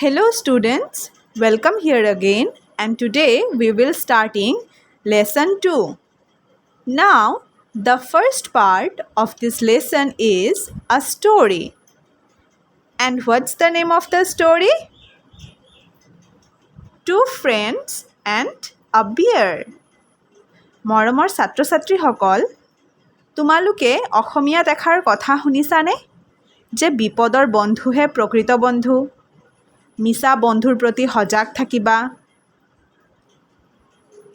Hello students, welcome here again and today we will starting lesson 2. Now the first part of this lesson is a story. And what's the name of the story? Two friends and a bear. মৰমৰ ছাত্ৰ-ছাত্ৰীসকল, তোমালোকে অসমীয়াত এষাৰ কথা শুনিছানে? যে বিপদৰ বন্ধুহে প্ৰকৃত বন্ধু। মিছা বন্ধুৰ প্ৰতি সজাগ থাকিবা।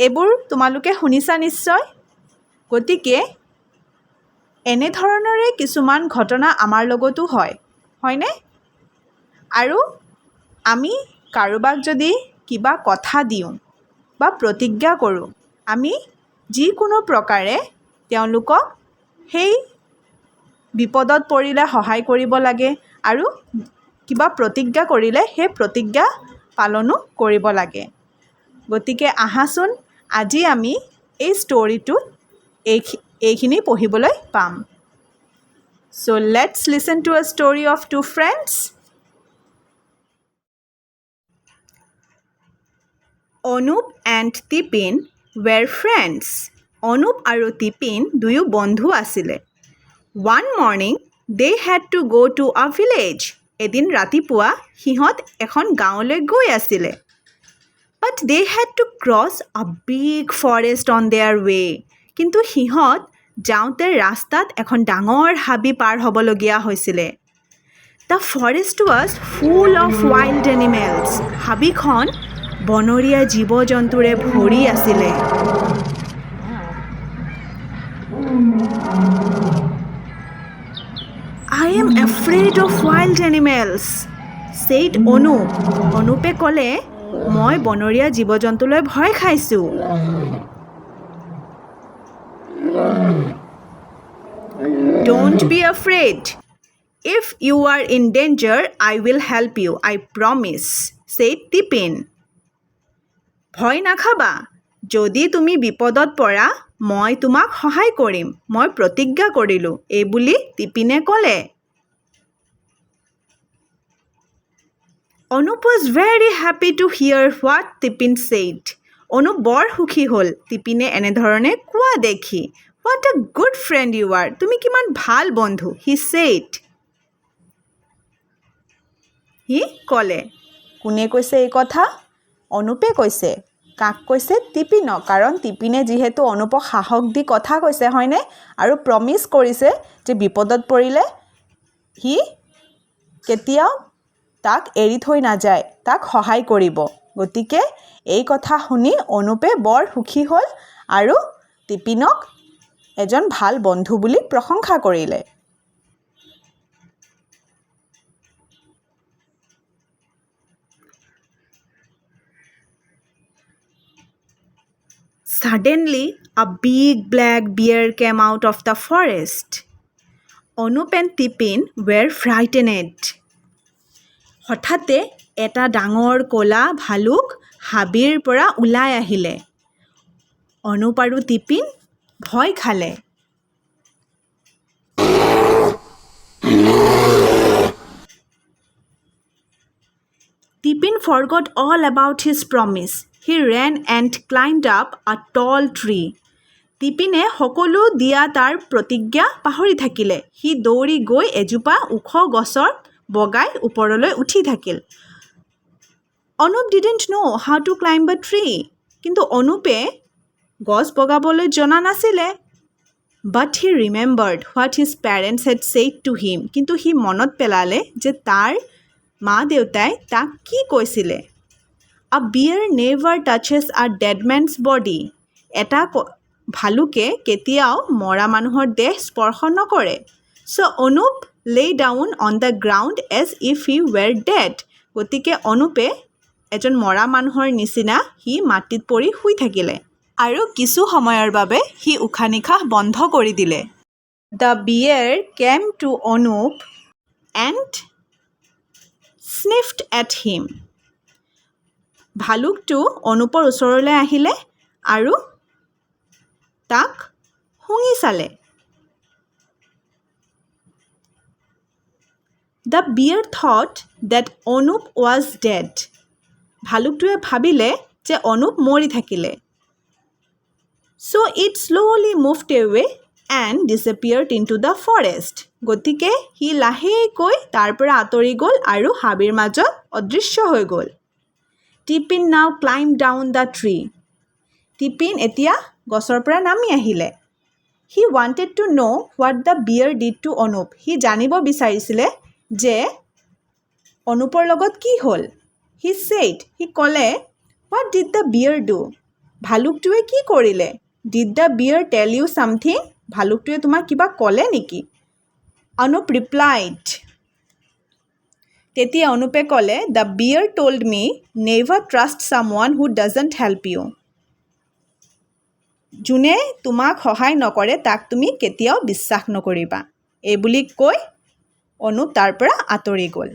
এইবোৰ তোমালোকে শুনিছা নিশ্চয়। গতিকে এনেধৰণৰে কিছুমান ঘটনা আমাৰ লগতো হয়, হয়নে? আৰু আমি কাৰোবাক যদি কিবা কথা দিওঁ বা প্ৰতিজ্ঞা কৰোঁ, আমি যিকোনো প্ৰকাৰে তেওঁলোকক সেই বিপদত পৰিলে সহায় কৰিব লাগে আৰু কিবা প্ৰতিজ্ঞা কৰিলে সেই প্ৰতিজ্ঞা পালনো কৰিব লাগে। গতিকে আহাচোন আজি আমি এই ষ্টৰিটোত এইখিনি পঢ়িবলৈ পাম। So let's listen to a story of two friends. Anup and Tipin were friends. Anup আৰু Tipin দুয়ো বন্ধু আছিলে। One morning they had to go to a village. এদিন ৰাতিপুৱা সিহঁত এখন গাঁৱলৈ গৈ আছিলে। But they had to cross a big forest on their way. কিন্তু সিহঁত যাওঁতে ৰাস্তাত এখন ডাঙৰ হাবি পাৰ হ'বলগীয়া হৈছিলে। The forest was full of wild animals. হাবিখন বনৰীয়া জীৱ-জন্তুৰে ভৰি আছিলে। I am afraid of wild animals, said Anup. অনুপে ক'লে, মই বনৰীয়া জীৱ-জন্তুলৈ ভয় খাইছোঁ। Don't be afraid. If you are in danger, I will help you, I promise, said Tipin. ভয় নাখাবা। যদি তুমি বিপদত পৰা, মই তোমাক সহায় কৰিম। মই প্ৰতিজ্ঞা কৰিলোঁ, এই বুলি টিপিনে ক'লে। Anup was very happy to hear what Tipin said. Anup বৰ সুখী হ'ল টিপিনে এনেধৰণে কোৱা দেখি। What a good friend you are. তুমি কিমান ভাল বন্ধু, he said. সি ক'লে। কোনে কৈছে এই কথা? অনুপে কৈছে। কাক কৈছে? টিপিনক। কাৰণ টিপিনে যিহেতু অনুপক সাহস দি কথা কৈছে, হয়নে? আৰু প্ৰমিছ কৰিছে যে বিপদত পৰিলে সি কেতিয়াও তাক এৰি থৈ নাযায়, তাক সহায় কৰিব। গতিকে এই কথা শুনি অনুপে বৰ সুখী হ'ল আৰু টিপিনক এজন ভাল বন্ধু বুলি প্ৰশংসা কৰিলে। Suddenly, a big black bear came out of the forest. Anup and Tipin were frightened. হঠাতে এটা ডাঙৰ ক'লা ভালুক হাবিৰ পৰা ওলাই আহিলে। অনুপ আৰু টিপিন ভয় খালে। Tipin forgot all about his promise. He ran and climbed up a tall tree. টিপিনে সকলো দিয়া তাৰ প্ৰতিজ্ঞা পাহৰি থাকিলে। সি দৌৰি গৈ এজোপা ওখ গছৰ বগাই ওপৰলৈ উঠি থাকিল। Anup didn't know how to climb a tree. কিন্তু অনুপে গছ বগাবলৈ জনা নাছিলে। But he remembered what his parents had said to him. কিন্তু সি মনত পেলালে যে তাৰ মা-দেউতাই তাক কি কৈছিলে। A bear never touches a dead man's body. এটা ভালুকে কেতিয়াও মৰা মানুহৰ দেহ স্পৰ্শ নকৰে। So Anup lay down on the ground as if he were dead. গতিকে অনুপে এজন মৰা মানুহৰ নিচিনা সি মাটিত পৰি শুই থাকিলে আৰু কিছু সময়ৰ বাবে সি উশাহ নিশাহ বন্ধ কৰি দিলে। The bear came to Anup and sniffed at him. ভালুকটো অনুপৰ ওচৰলৈ আহিলে আৰু তাক শুঙি চালে। The bear thought that Anup was dead ভালুকটোৱে ভাবিলে যে অনুপ মৰি থাকিলে so' it slowly moved away and disappeared into the দ্য ফৰেষ্ট গতিকে সি লাহেকৈ তাৰ পৰা আঁতৰি গ'ল আৰু হাবিৰ মাজত অদৃশ্য হৈ গ'ল Tipin now climb down the tree Tipin এতিয়া গছৰ পৰা নামি আহিলে he wanted to know' what the bear did to Anup সি জানিব বিচাৰিছিলে যে অনুপৰ লগত কি হ'ল হি ছেইড সি ক'লে what did the bear do ভালুকটোৱে কি কৰিলে did the bear tell you something ভালুকটোৱে তোমাক কিবা ক'লে নেকি অনুপ ৰিপ্লাইড তেতিয়া অনুপে ক'লে the bear told me never trust someone who doesn't help you যোনে তোমাক সহায় নকৰে তাক তুমি কেতিয়াও বিশ্বাস নকৰিবা এই বুলি কৈ অনুপ তাৰ পৰা আঁতৰি গ'ল